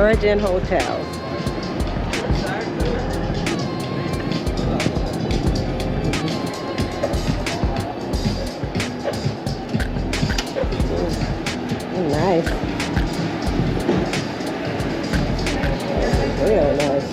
Virgin Hotels. Nice. Real nice.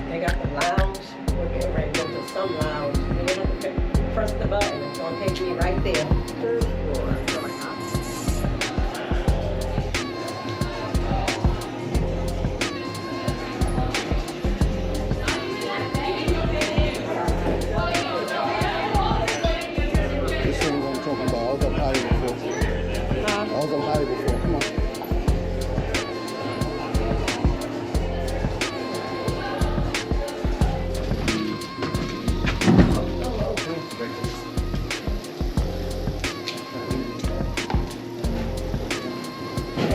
They got the lounge. We're getting ready to go to some lounge. We're going to press the button. It's going to take me right there. Third floor. This thing I'm talking about. I was up high before. I was up high before. Come on.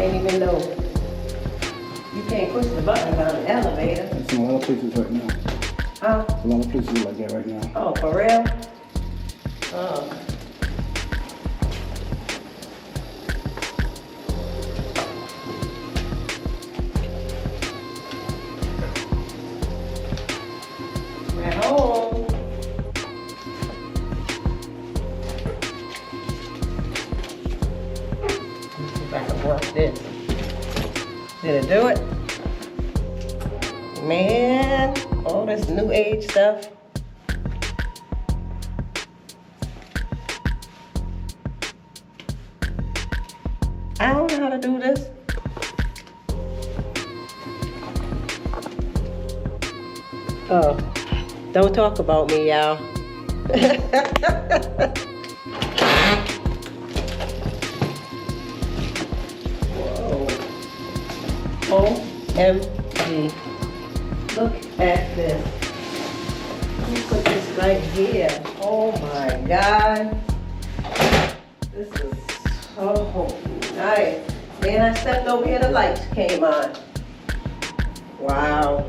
Even though you can't push the button on the elevator. It's in a lot of places right now. Huh? A lot of places like that right now. Oh, for real? Oh. We're home. Let's see if I can work this. Did it do it? Man, all this new age stuff. I don't know how to do this. Oh, don't talk about me, y'all. OMG. Look at this. Let me put this right here. Oh my God. This is so nice. Then I stepped over here, the lights came on. Wow.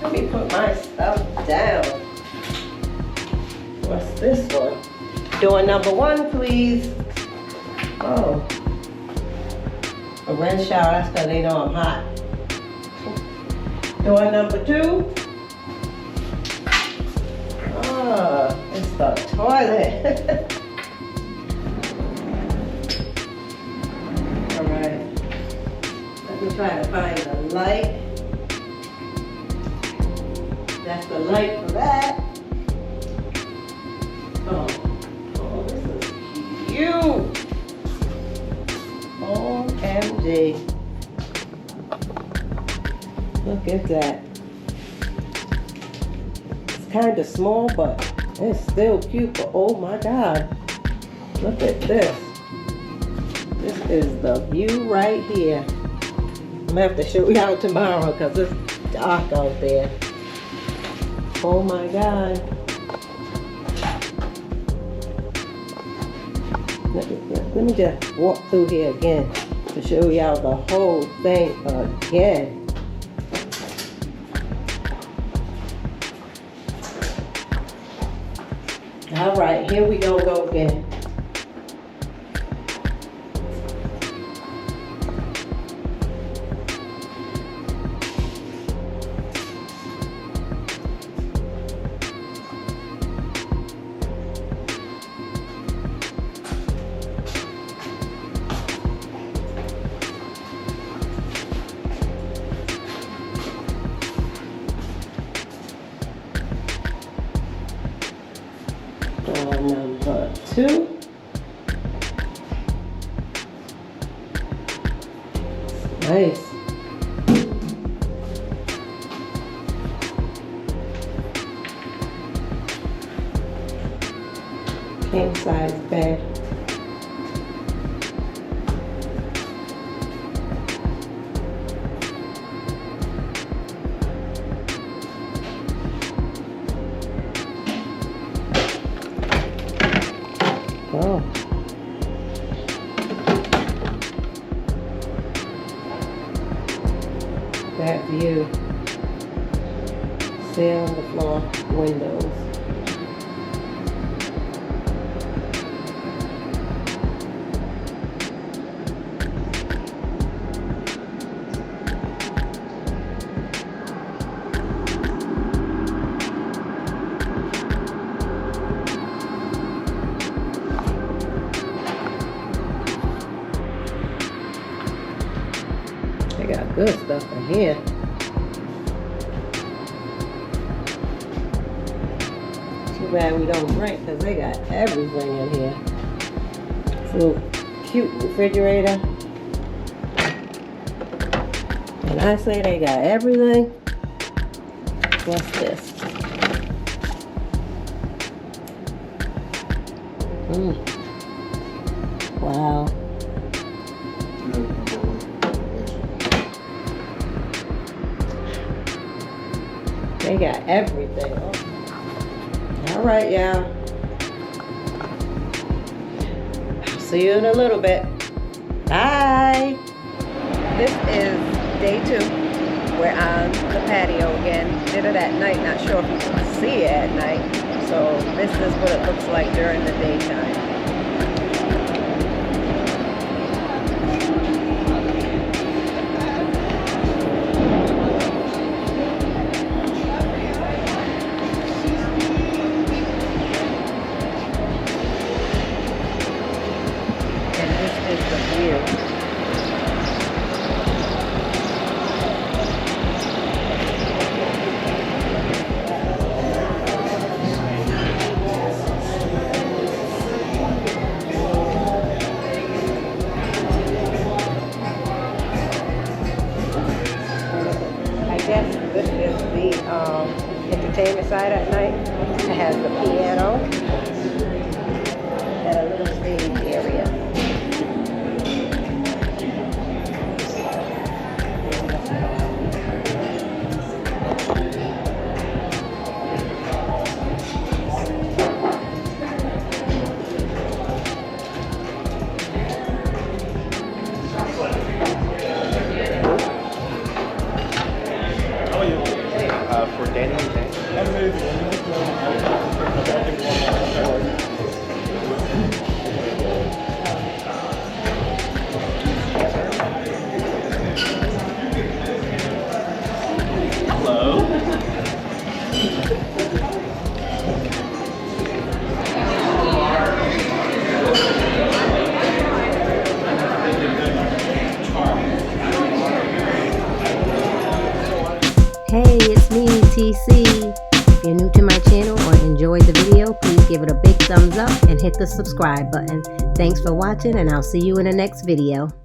Let me put my stuff down. What's this one? Door number 1, please. Oh. A red shower, that's because they know I'm hot. Door number 2. Oh, it's the toilet. All right. Let me try to find the light. That's the light for that. Oh, this is cute. OMG. Look at that. It's kind of small, but it's still cute. But oh my God. Look at this. This is the view right here. I'm gonna have to show you out tomorrow because it's dark out there. Oh my God. Let me just walk through here again to show y'all the whole thing again. All right, here we go again. 2. Nice. King size bed. Oh. That view. Sail on the floor, windows. They got good stuff in here. Too bad we don't drink because they got everything in here. So cute refrigerator. And I say they got everything. What's this? Wow. They got everything. Oh. All right, y'all. I'll see you in a little bit. Bye. This is day 2. We're on the patio again. Did it at night. Not sure if you can see it at night. So this is what it looks like during the daytime. This is the entertainment side at night. It has the piano and a little stage area. For Danny and Jay. Hey, it's me, TC. If you're new to my channel or enjoyed the video, please give it a big thumbs up and hit the subscribe button. Thanks for watching, and I'll see you in the next video.